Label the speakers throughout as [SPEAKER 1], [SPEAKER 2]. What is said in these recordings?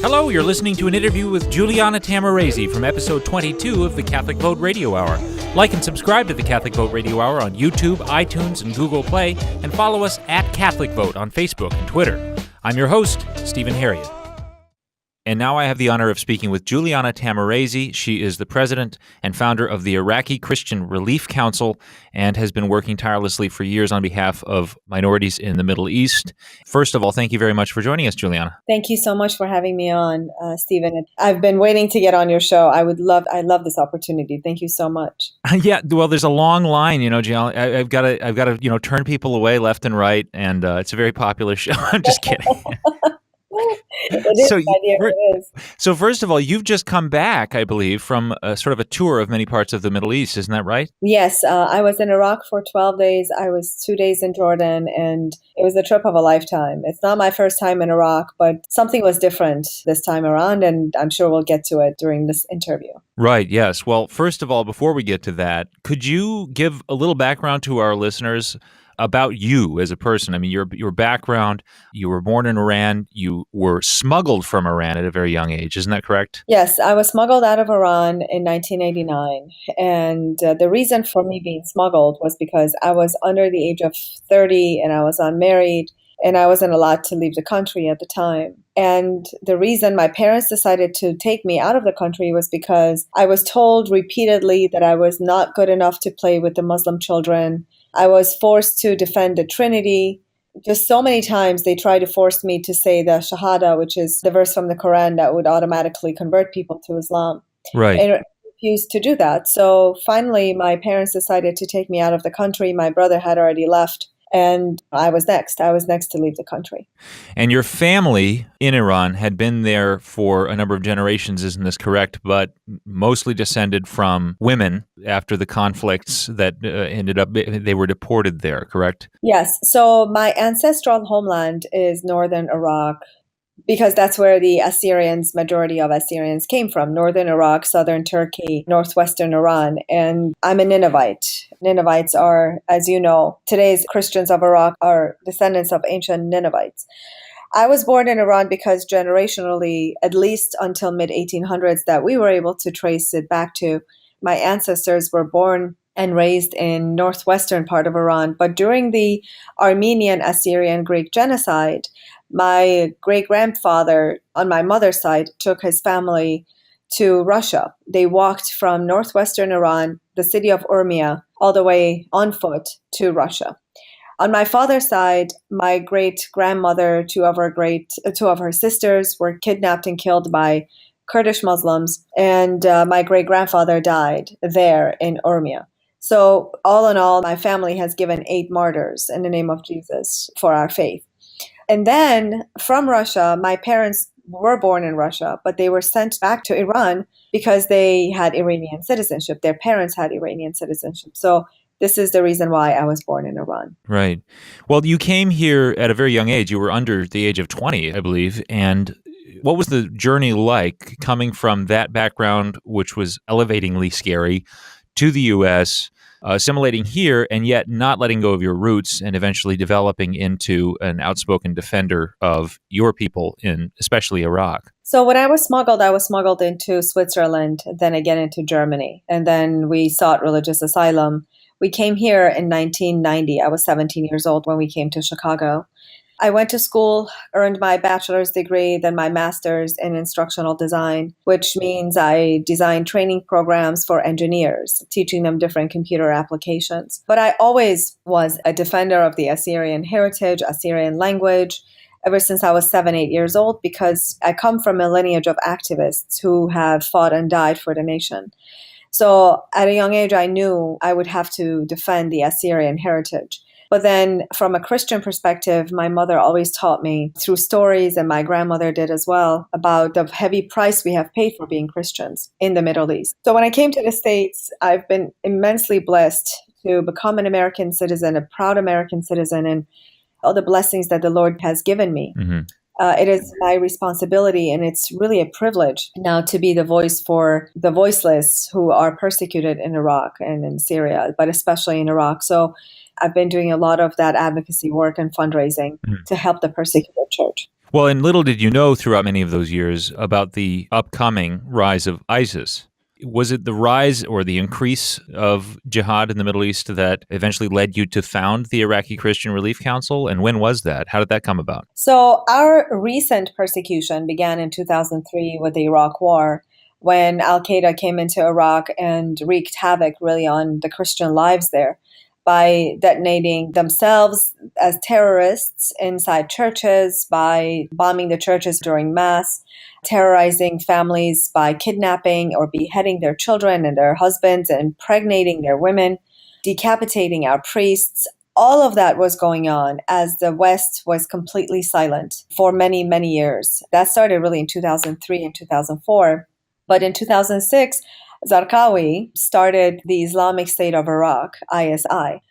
[SPEAKER 1] Hello, you're listening to an interview with Juliana Taimoorazy from episode 22 of the Catholic Vote Radio Hour. Like and subscribe to the Catholic Vote Radio Hour on YouTube, iTunes, and Google Play, and follow us at Catholic Vote on Facebook and Twitter. I'm your host, Stephen Harriott. And now I have the honor of speaking with Juliana Taimoorazy. She is the president and founder of the Iraqi Christian Relief Council and has been working tirelessly for years on behalf of minorities in the Middle East. First of all, thank you very much for joining us, Juliana.
[SPEAKER 2] Thank you so much for having me on, Stephen. I've been waiting to get on your show. I love this opportunity. Thank you so much.
[SPEAKER 1] Yeah, well, there's a long line, Juliana. I've got to, turn people away left and right, and it's a very popular show. I'm just kidding. So first of all, you've just come back, I believe, from sort of a tour of many parts of the Middle East. Isn't that right?
[SPEAKER 2] Yes. I was in Iraq for 12 days. I was 2 days in Jordan, and it was a trip of a lifetime. It's not my first time in Iraq, but something was different this time around, and I'm sure we'll get to it during this interview.
[SPEAKER 1] Right, yes. Well, first of all, before we get to that, could you give a little background to our listeners about you as a person? I mean, your background, you were born in Iran, you were smuggled from Iran at a very young age, isn't that correct?
[SPEAKER 2] Yes, I was smuggled out of Iran in 1989. And the reason for me being smuggled was because I was under the age of 30 and I was unmarried and I wasn't allowed to leave the country at the time. And the reason my parents decided to take me out of the country was because I was told repeatedly that I was not good enough to play with the Muslim children. I was forced to defend the Trinity. Just so many times they tried to force me to say the Shahada, which is the verse from the Quran that would automatically convert people to Islam.
[SPEAKER 1] Right.
[SPEAKER 2] And I refused to do that. So finally, my parents decided to take me out of the country. My brother had already left. And I was next. I was next to leave the country.
[SPEAKER 1] And your family in Iran had been there for a number of generations, isn't this correct? But mostly descended from women after the conflicts that ended up, they were deported there, correct?
[SPEAKER 2] Yes. So my ancestral homeland is northern Iraq, because that's where the majority of Assyrians came from, northern Iraq, southern Turkey, northwestern Iran. And I'm a Ninevite. Ninevites are, as you know, today's Christians of Iraq are descendants of ancient Ninevites. I was born in Iran because generationally, at least until mid-1800s, that we were able to trace it back to, my ancestors were born and raised in northwestern part of Iran. But during the Armenian, Assyrian, Greek genocide, my great-grandfather on my mother's side took his family to Russia. They walked from northwestern Iran, the city of Urmia, all the way on foot to Russia. On my father's side, my great-grandmother, two of her sisters were kidnapped and killed by Kurdish Muslims, and my great-grandfather died there in Urmia. So all in all, my family has given 8 martyrs in the name of Jesus for our faith. And then from Russia, my parents were born in Russia, but they were sent back to Iran because they had Iranian citizenship. Their parents had Iranian citizenship. So this is the reason why I was born in Iran.
[SPEAKER 1] Right. Well, you came here at a very young age. You were under the age of 20, I believe. And what was the journey like coming from that background, which was elevatingly scary, to the U.S., assimilating here and yet not letting go of your roots and eventually developing into an outspoken defender of your people in especially Iraq?
[SPEAKER 2] So when I was smuggled into Switzerland, then again into Germany, and then we sought religious asylum. We came here in 1990. I was 17 years old when we came to Chicago. I went to school, earned my bachelor's degree, then my master's in instructional design, which means I designed training programs for engineers, teaching them different computer applications. But I always was a defender of the Assyrian heritage, Assyrian language, ever since I was 7-8 years old, because I come from a lineage of activists who have fought and died for the nation. So at a young age, I knew I would have to defend the Assyrian heritage. But then from a Christian perspective, my mother always taught me through stories, and my grandmother did as well, about the heavy price we have paid for being Christians in the Middle East. So when I came to the States, I've been immensely blessed to become an American citizen, a proud American citizen, and all the blessings that the Lord has given me. Mm-hmm. It is my responsibility, and it's really a privilege now to be the voice for the voiceless who are persecuted in Iraq and in Syria, but especially in Iraq. So I've been doing a lot of that advocacy work and fundraising to help the persecuted church.
[SPEAKER 1] Well, and little did you know throughout many of those years about the upcoming rise of ISIS. Was it the rise or the increase of jihad in the Middle East that eventually led you to found the Iraqi Christian Relief Council? And when was that? How did that come about?
[SPEAKER 2] So our recent persecution began in 2003 with the Iraq War, when Al-Qaeda came into Iraq and wreaked havoc really on the Christian lives there by detonating themselves as terrorists inside churches, by bombing the churches during Mass, terrorizing families by kidnapping or beheading their children and their husbands and impregnating their women, decapitating our priests. All of that was going on as the West was completely silent for many, many years. That started really in 2003 and 2004. But in 2006, Zarqawi started the Islamic State of Iraq, ISI.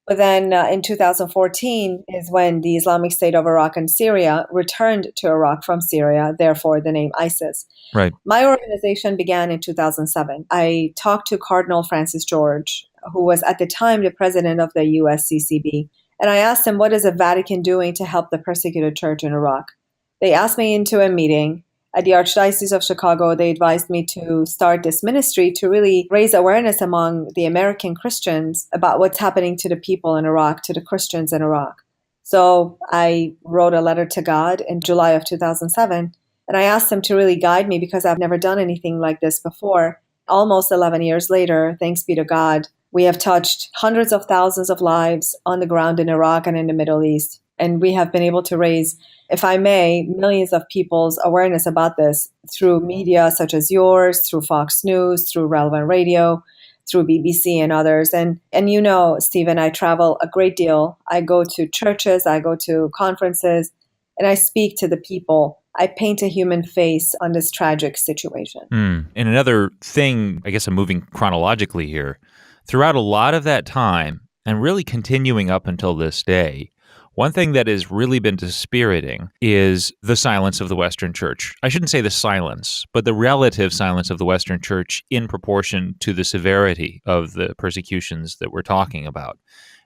[SPEAKER 2] But then in 2014 is when the Islamic State of Iraq and Syria returned to Iraq from Syria, therefore the name ISIS.
[SPEAKER 1] Right.
[SPEAKER 2] My organization began in 2007. I talked to Cardinal Francis George, who was at the time the president of the USCCB, and I asked him, what is the Vatican doing to help the persecuted church in Iraq? They asked me into a meeting. At the Archdiocese of Chicago, they advised me to start this ministry to really raise awareness among the American Christians about what's happening to the people in Iraq, to the Christians in Iraq. So I wrote a letter to God in July of 2007, and I asked him to really guide me because I've never done anything like this before. Almost 11 years later, thanks be to God, we have touched hundreds of thousands of lives on the ground in Iraq and in the Middle East. And we have been able to raise, if I may, millions of people's awareness about this through media such as yours, through Fox News, through Relevant Radio, through BBC and others. And you know, Stephen, I travel a great deal. I go to churches, I go to conferences, and I speak to the people. I paint a human face on this tragic situation.
[SPEAKER 1] And another thing, I guess I'm moving chronologically here, throughout a lot of that time, and really continuing up until this day, one thing that has really been dispiriting is the silence of the Western Church. I shouldn't say the silence, but the relative silence of the Western Church in proportion to the severity of the persecutions that we're talking about.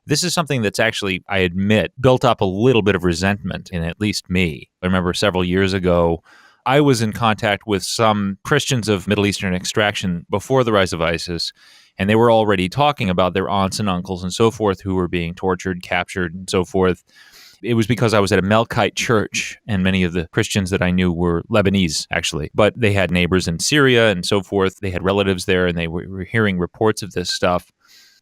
[SPEAKER 1] This is something that's actually, I admit, built up a little bit of resentment in at least me. I remember several years ago, I was in contact with some Christians of Middle Eastern extraction before the rise of ISIS, and they were already talking about their aunts and uncles and so forth who were being tortured, captured, and so forth. It was because I was at a Melkite church, and many of the Christians that I knew were Lebanese, actually. But they had neighbors in Syria and so forth. They had relatives there, and they were hearing reports of this stuff.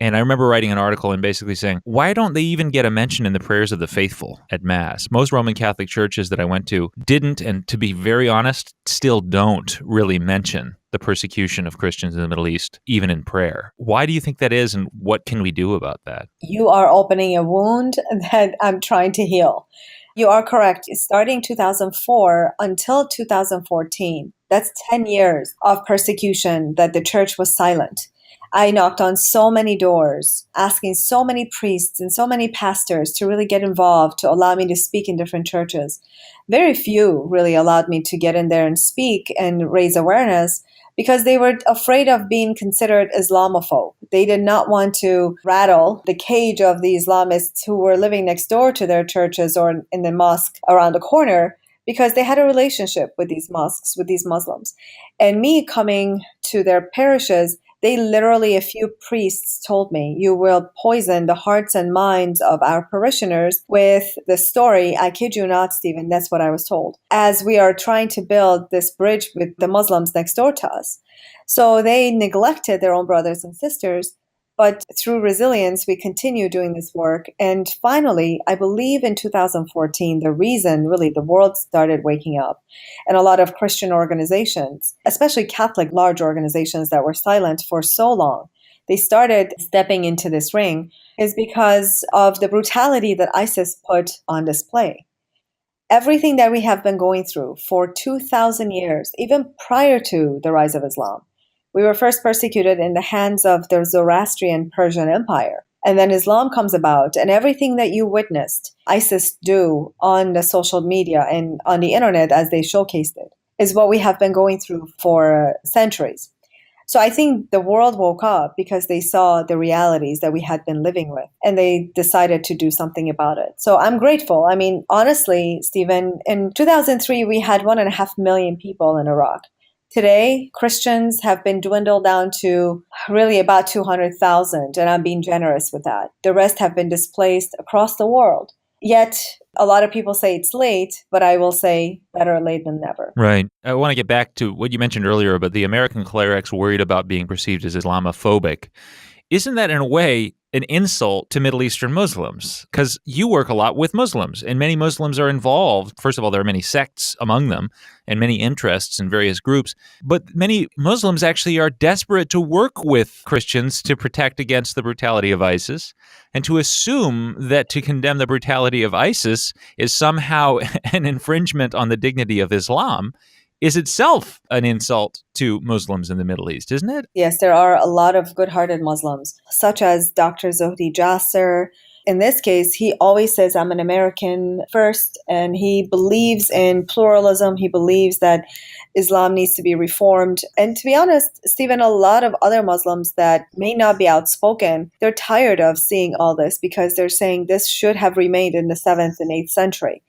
[SPEAKER 1] And I remember writing an article and basically saying, why don't they even get a mention in the prayers of the faithful at Mass? Most Roman Catholic churches that I went to didn't, and to be very honest, still don't really mention the persecution of Christians in the Middle East, even in prayer. Why do you think that is, and what can we do about that?
[SPEAKER 2] You are opening a wound that I'm trying to heal. You are correct. Starting 2004 until 2014, that's 10 years of persecution that the church was silent. I knocked on so many doors, asking so many priests and so many pastors to really get involved, to allow me to speak in different churches. Very few really allowed me to get in there and speak and raise awareness because they were afraid of being considered Islamophobe. They did not want to rattle the cage of the Islamists who were living next door to their churches or in the mosque around the corner, because they had a relationship with these mosques, with these Muslims. And me coming to their parishes, they literally, a few priests told me, you will poison the hearts and minds of our parishioners with the story. I kid you not, Stephen, that's what I was told. As we are trying to build this bridge with the Muslims next door to us. So they neglected their own brothers and sisters. But through resilience, we continue doing this work. And finally, I believe in 2014, the reason really the world started waking up, and a lot of Christian organizations, especially Catholic large organizations that were silent for so long, they started stepping into this ring, is because of the brutality that ISIS put on display. Everything that we have been going through for 2,000 years, even prior to the rise of Islam, we were first persecuted in the hands of the Zoroastrian Persian Empire. And then Islam comes about, and everything that you witnessed ISIS do on the social media and on the internet as they showcased it is what we have been going through for centuries. So I think the world woke up because they saw the realities that we had been living with, and they decided to do something about it. So I'm grateful. I mean, honestly, Stephen, in 2003, we had 1.5 million people in Iraq. Today, Christians have been dwindled down to really about 200,000, and I'm being generous with that. The rest have been displaced across the world. Yet, a lot of people say it's late, but I will say better late than never.
[SPEAKER 1] Right. I want to get back to what you mentioned earlier about the American clerics worried about being perceived as Islamophobic. Isn't that, in a way, an insult to Middle Eastern Muslims? Because you work a lot with Muslims, and many Muslims are involved. First of all, there are many sects among them and many interests in various groups. But many Muslims actually are desperate to work with Christians to protect against the brutality of ISIS, and to assume that to condemn the brutality of ISIS is somehow an infringement on the dignity of Islam is itself an insult to Muslims in the Middle East, isn't it?
[SPEAKER 2] Yes, there are a lot of good-hearted Muslims, such as Dr. Zohdi Jasser. In this case, he always says, I'm an American first, and he believes in pluralism. He believes that Islam needs to be reformed. And to be honest, Stephen, a lot of other Muslims that may not be outspoken, they're tired of seeing all this because they're saying this should have remained in the 7th and 8th century.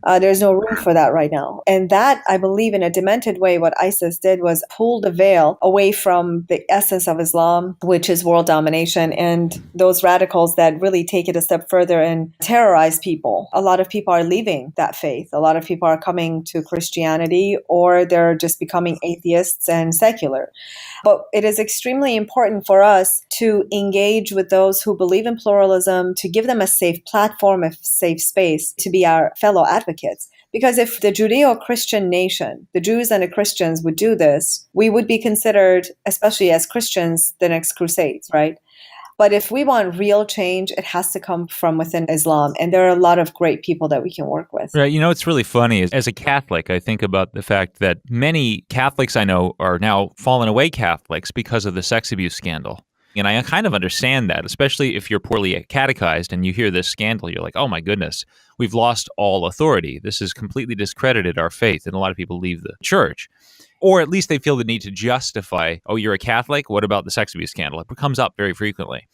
[SPEAKER 2] There's no room for that right now. And that, I believe, in a demented way, what ISIS did was pull the veil away from the essence of Islam, which is world domination, and those radicals that really take it a step further and terrorize people. A lot of people are leaving that faith. A lot of people are coming to Christianity, or they're just becoming atheists and secular. But it is extremely important for us to engage with those who believe in pluralism, to give them a safe platform, a safe space to be our fellow advocates. Because if the Judeo-Christian nation, the Jews and the Christians would do this, we would be considered, especially as Christians, the next crusades, right? But if we want real change, it has to come from within Islam. And there are a lot of great people that we can work with.
[SPEAKER 1] Right. You know, it's really funny. As a Catholic, I think about the fact that many Catholics I know are now fallen away Catholics because of the sex abuse scandal. And I kind of understand that, especially if you're poorly catechized and you hear this scandal, you're like, oh my goodness, we've lost all authority. This has completely discredited our faith. And a lot of people leave the church. Or at least they feel the need to justify, oh, you're a Catholic? What about the sex abuse scandal? It comes up very frequently.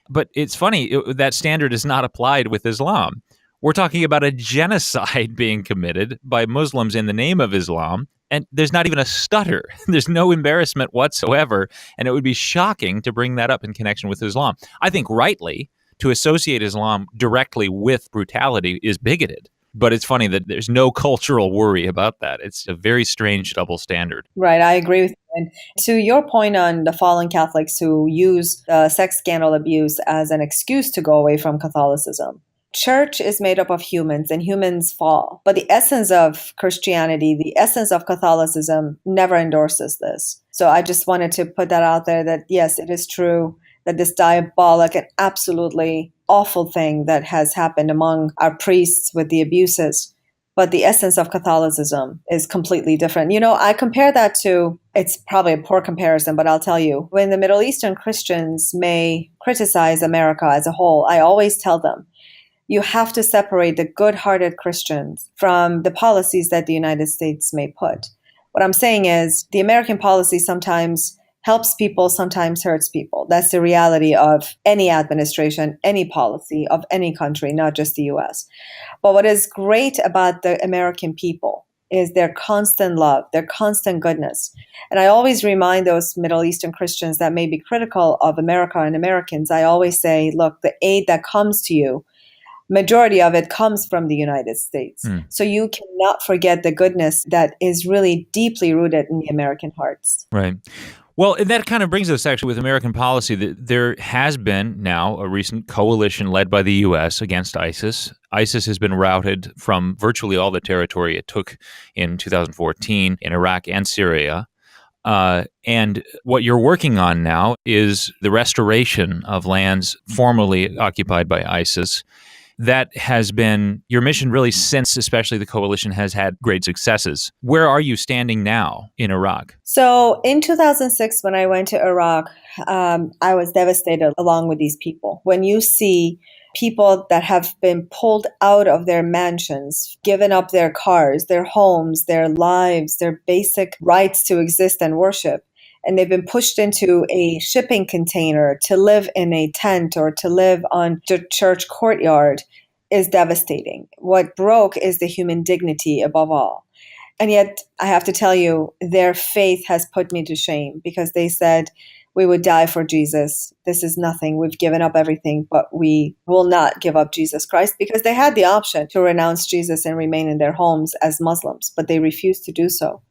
[SPEAKER 1] But it's funny, that standard is not applied with Islam. We're talking about a genocide being committed by Muslims in the name of Islam, and there's not even a stutter. There's no embarrassment whatsoever, and it would be shocking to bring that up in connection with Islam. I think rightly, to associate Islam directly with brutality is bigoted. But it's funny that there's no cultural worry about that. It's a very strange double standard.
[SPEAKER 2] Right, I agree with you. And to your point on the fallen Catholics who use sex scandal abuse as an excuse to go away from Catholicism, church is made up of humans, and humans fall. But the essence of Christianity, the essence of Catholicism never endorses this. So I just wanted to put that out there that, yes, it is true that this diabolic and absolutely awful thing that has happened among our priests with the abuses. But the essence of Catholicism is completely different. You know, I compare that to, it's probably a poor comparison, but I'll tell you, when the Middle Eastern Christians may criticize America as a whole, I always tell them, you have to separate the good-hearted Christians from the policies that the United States may put. What I'm saying is the American policy sometimes helps people, sometimes hurts people. That's the reality of any administration, any policy of any country, not just the US. But what is great about the American people is their constant love, their constant goodness. And I always remind those Middle Eastern Christians that may be critical of America and Americans, I always say, look, the aid that comes to you, majority of it comes from the United States. So you cannot forget the goodness that is really deeply rooted in the American hearts.
[SPEAKER 1] Right. Well, that kind of brings us actually with American policy that there has been now a recent coalition led by the U.S. against ISIS. ISIS has been routed from virtually all the territory it took in 2014 in Iraq and Syria. And what you're working on now is the restoration of lands formerly occupied by ISIS. That has been your mission really since, especially the coalition has had great successes. Where are you standing now in Iraq?
[SPEAKER 2] So in 2006, when I went to Iraq, I was devastated along with these people. When you see people that have been pulled out of their mansions, given up their cars, their homes, their lives, their basic rights to exist and worship, and they've been pushed into a shipping container to live in a tent or to live on the church courtyard is devastating. What broke is the human dignity above all. And yet, I have to tell you, their faith has put me to shame because they said, we would die for Jesus. This is nothing. We've given up everything, but we will not give up Jesus Christ, because they had the option to renounce Jesus and remain in their homes as Muslims, but they refused to do so.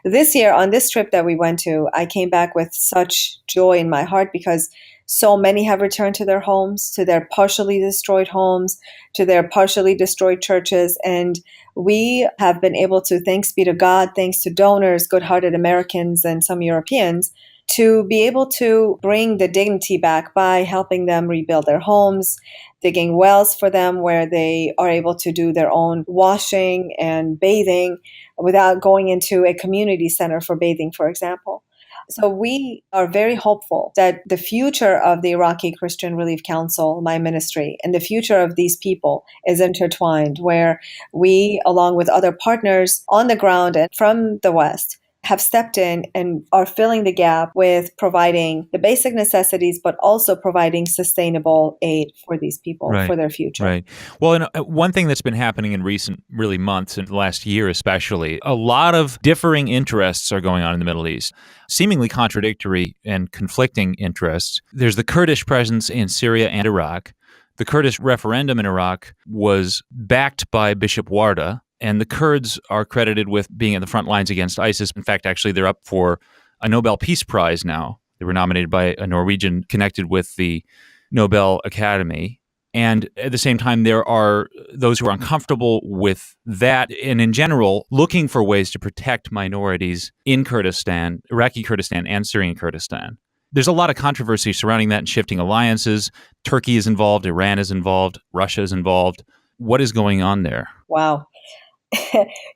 [SPEAKER 2] This year, on this trip that we went to, I came back with such joy in my heart because so many have returned to their homes, to their partially destroyed homes, to their partially destroyed churches. And we have been able to, thanks be to God, thanks to donors, good-hearted Americans and some Europeans, to be able to bring the dignity back by helping them rebuild their homes, digging wells for them where they are able to do their own washing and bathing without going into a community center for bathing, for example. So we are very hopeful that the future of the Iraqi Christian Relief Council, my ministry, and the future of these people is intertwined, where we, along with other partners on the ground and from the West, have stepped in and are filling the gap with providing the basic necessities, but also providing sustainable aid for these people, for their future.
[SPEAKER 1] Right. Well, and one thing that's been happening in recent, really months, in the last year especially, a lot of differing interests are going on in the Middle East, seemingly contradictory and conflicting interests. There's the Kurdish presence in Syria and Iraq. The Kurdish referendum in Iraq was backed by Bishop Warda, and the Kurds are credited with being at the front lines against ISIS. In fact, actually, they're up for a Nobel Peace Prize now. They were nominated by a Norwegian connected with the Nobel Academy. And at the same time, there are those who are uncomfortable with that and, in general, looking for ways to protect minorities in Kurdistan, Iraqi Kurdistan, and Syrian Kurdistan. There's a lot of controversy surrounding that and shifting alliances. Turkey is involved, Iran is involved, Russia is involved. What is going on there?
[SPEAKER 2] Wow.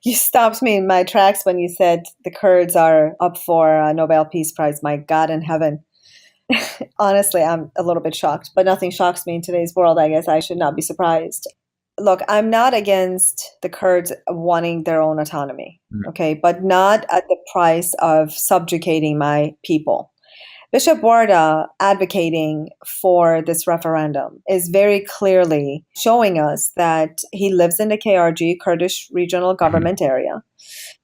[SPEAKER 2] You stopped me in my tracks when you said the Kurds are up for a Nobel Peace Prize. My God in heaven. Honestly, I'm a little bit shocked, but nothing shocks me in today's world. I guess I should not be surprised. Look, I'm not against the Kurds wanting their own autonomy, okay, but not at the price of subjugating my people. Bishop Warda advocating for this referendum is very clearly showing us that he lives in the KRG, Kurdish Regional Government area.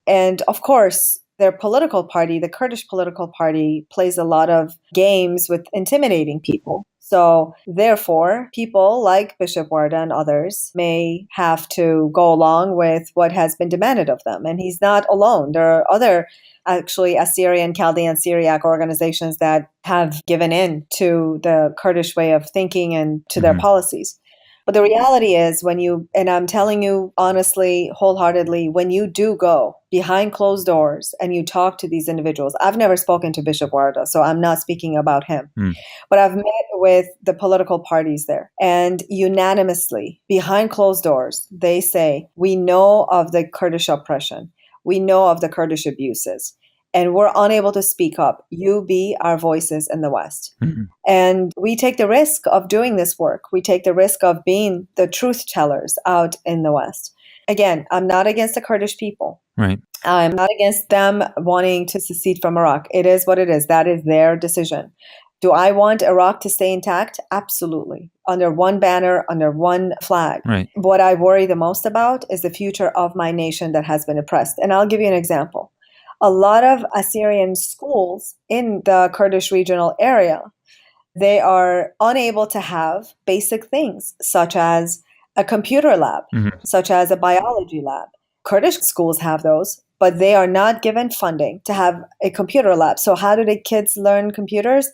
[SPEAKER 2] And of course, their political party, the Kurdish political party, plays a lot of games with intimidating people. So therefore, people like Bishop Warda and others may have to go along with what has been demanded of them. And he's not alone. There are other actually Assyrian, Chaldean, Syriac organizations that have given in to the Kurdish way of thinking and to their policies. But the reality is and I'm telling you honestly, wholeheartedly, when you do go behind closed doors and you talk to these individuals, I've never spoken to Bishop Warda, so I'm not speaking about him, but I've met with the political parties there, and unanimously behind closed doors, they say, we know of the Kurdish oppression. We know of the Kurdish abuses, and we're unable to speak up. You be our voices in the West. And we take the risk of doing this work. We take the risk of being the truth tellers out in the West. Again, I'm not against the Kurdish people.
[SPEAKER 1] Right.
[SPEAKER 2] I'm not against them wanting to secede from Iraq. It is what it is. That is their decision. Do I want Iraq to stay intact? Absolutely. Under one banner, under one flag.
[SPEAKER 1] Right.
[SPEAKER 2] What I worry the most about is the future of my nation that has been oppressed. And I'll give you an example. A lot of Assyrian schools in the Kurdish regional area, they are unable to have basic things such as a computer lab, such as a biology lab. Kurdish schools have those, but they are not given funding to have a computer lab. So how do the kids learn computers?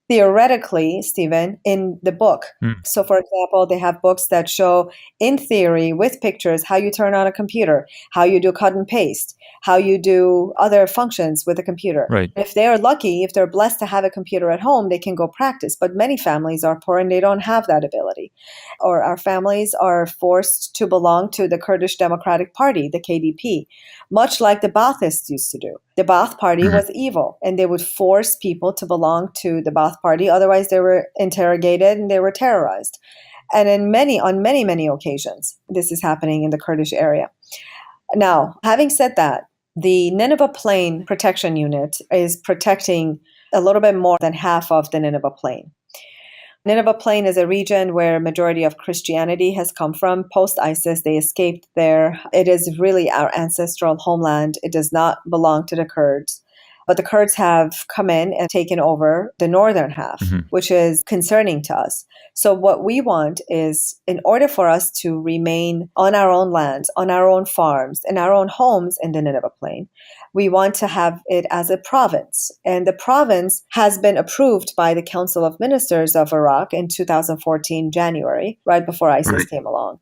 [SPEAKER 2] Theoretically, Stephen, in the book. So, for example, they have books that show, in theory, with pictures, how you turn on a computer, how you do cut and paste, how you do other functions with a computer.
[SPEAKER 1] Right.
[SPEAKER 2] If they're lucky, if they're blessed to have a computer at home, they can go practice. But many families are poor and they don't have that ability. Or our families are forced to belong to the Kurdish Democratic Party, the KDP, much like the Baathists used to do. The Baath Party was evil, and they would force people to belong to the Baath Party. Otherwise, they were interrogated and they were terrorized. And on many occasions, this is happening in the Kurdish area. Now, having said that, The Nineveh Plain Protection Unit is protecting a little bit more than half of the Nineveh Plain. Nineveh Plain is a region where a majority of Christianity has come from. Post-ISIS, they escaped there. It is really our ancestral homeland. It does not belong to the Kurds. But the Kurds have come in and taken over the northern half, which is concerning to us. So what we want is, in order for us to remain on our own lands, on our own farms, in our own homes in the Nineveh Plain, we want to have it as a province. And the province has been approved by the Council of Ministers of Iraq in 2014, January, right before ISIS came along.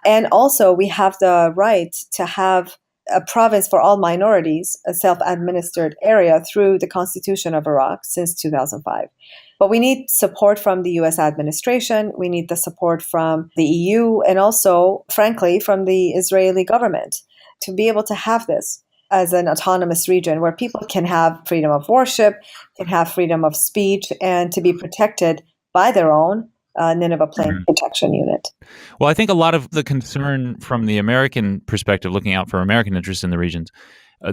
[SPEAKER 2] And also we have the right to have a province for all minorities, a self-administered area through the Constitution of Iraq since 2005. But we need support from the U.S. administration. We need the support from the EU and also, frankly, from the Israeli government to be able to have this as an autonomous region where people can have freedom of worship, can have freedom of speech, and to be protected by their own Nineveh Plain Protection Unit.
[SPEAKER 1] Well, I think a lot of the concern from the American perspective, looking out for American interests in the regions,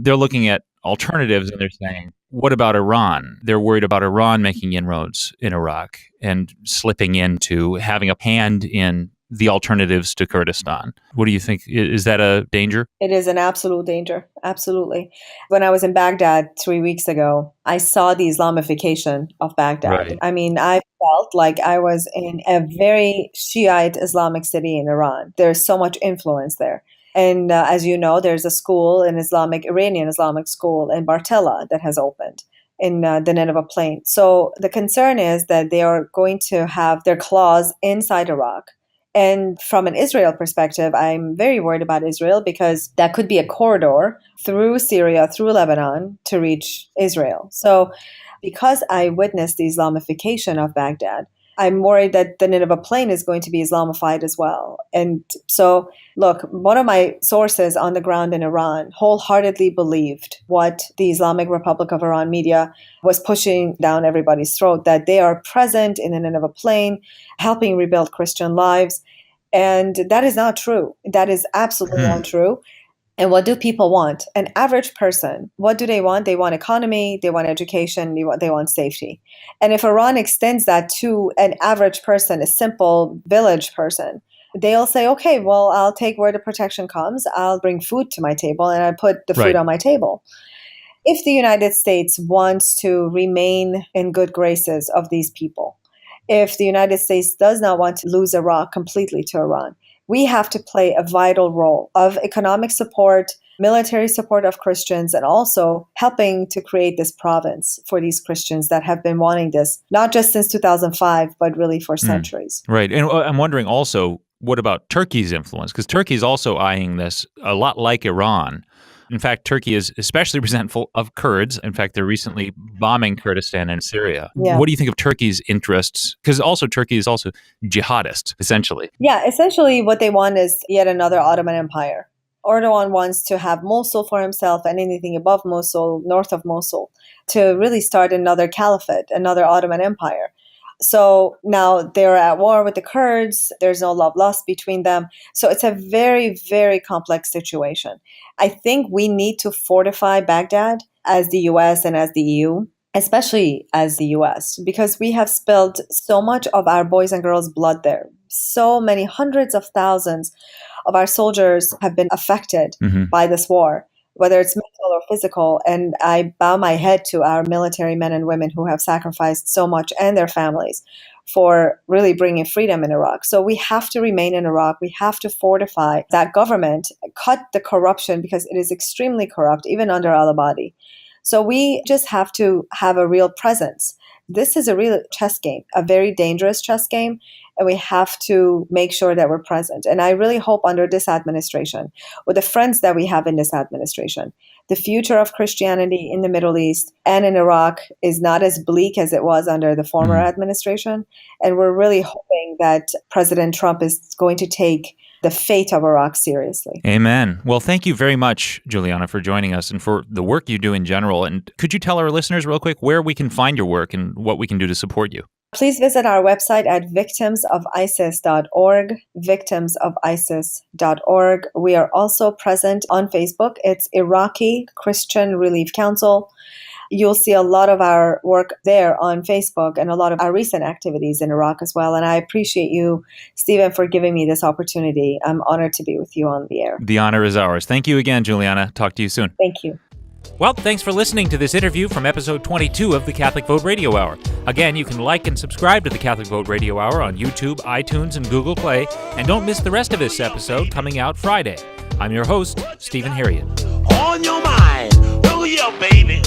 [SPEAKER 1] they're looking at alternatives and they're saying, what about Iran? They're worried about Iran making inroads in Iraq and slipping into having a hand in the alternatives to Kurdistan. What do you think? Is that a danger?
[SPEAKER 2] It is an absolute danger. Absolutely. When I was in Baghdad 3 weeks ago, I saw the Islamification of Baghdad.
[SPEAKER 1] Right.
[SPEAKER 2] I mean, I felt like I was in a very Shiite Islamic city in Iran. There's so much influence there. And as you know, there's a school, an Iranian Islamic school in Bartella that has opened in the Nineveh Plain. So the concern is that they are going to have their claws inside Iraq. And from an Israel perspective, I'm very worried about Israel because that could be a corridor through Syria, through Lebanon to reach Israel. So because I witnessed the Islamification of Baghdad, I'm worried that the Nineveh Plain is going to be Islamified as well. And so, look, one of my sources on the ground in Iran wholeheartedly believed what the Islamic Republic of Iran media was pushing down everybody's throat, that they are present in the Nineveh Plain, helping rebuild Christian lives. And that is not true. That is absolutely not true. And what do people want? An average person, what do they want? They want economy, they want education, they want safety. And if Iran extends that to an average person, a simple village person, they'll say, okay, well, I'll take where the protection comes. I'll bring food to my table and I put the food on my table. If the United States wants to remain in good graces of these people, if the United States does not want to lose Iraq completely to Iran, we have to play a vital role of economic support, military support of Christians, and also helping to create this province for these Christians that have been wanting this, not just since 2005, but really for centuries.
[SPEAKER 1] Right. And I'm wondering also, what about Turkey's influence? Because Turkey is also eyeing this a lot like Iran. In fact, Turkey is especially resentful of Kurds. In fact, they're recently bombing Kurdistan and Syria. Yeah. What do you think of Turkey's interests? Because also Turkey is also jihadist, essentially.
[SPEAKER 2] Yeah, essentially what they want is yet another Ottoman Empire. Erdogan wants to have Mosul for himself and anything above Mosul, north of Mosul, to really start another caliphate, another Ottoman Empire. So now they're at war with the Kurds. There's no love lost between them. So it's a very, very complex situation. I think we need to fortify Baghdad as the U.S. and as the EU, especially as the U.S., because we have spilled so much of our boys' and girls' blood there. So many hundreds of thousands of our soldiers have been affected by this war, whether it's mental or physical. And I bow my head to our military men and women who have sacrificed so much and their families for really bringing freedom in Iraq. So we have to remain in Iraq. We have to fortify that government, cut the corruption because it is extremely corrupt, even under al-Abadi. So we just have to have a real presence. This is a real chess game, a very dangerous chess game, and we have to make sure that we're present. And I really hope under this administration, with the friends that we have in this administration, the future of Christianity in the Middle East and in Iraq is not as bleak as it was under the former administration. And we're really hoping that President Trump is going to take the fate of Iraq seriously.
[SPEAKER 1] Amen. Well, thank you very much, Juliana, for joining us and for the work you do in general. And could you tell our listeners real quick where we can find your work and what we can do to support you?
[SPEAKER 2] Please visit our website at victimsofisis.org, victimsofisis.org. We are also present on Facebook. It's Iraqi Christian Relief Council. You'll see a lot of our work there on Facebook and a lot of our recent activities in Iraq as well. And I appreciate you, Stephen, for giving me this opportunity. I'm honored to be with you on the air.
[SPEAKER 1] The honor is ours. Thank you again, Juliana. Talk to you soon.
[SPEAKER 2] Thank you.
[SPEAKER 1] Well, thanks for listening to this interview from episode 22 of the Catholic Vote Radio Hour. Again, you can like and subscribe to the Catholic Vote Radio Hour on YouTube, iTunes, and Google Play. And don't miss the rest of this episode coming out Friday. I'm your host, Stephen Harriet.
[SPEAKER 3] On your mind, oh yeah, baby.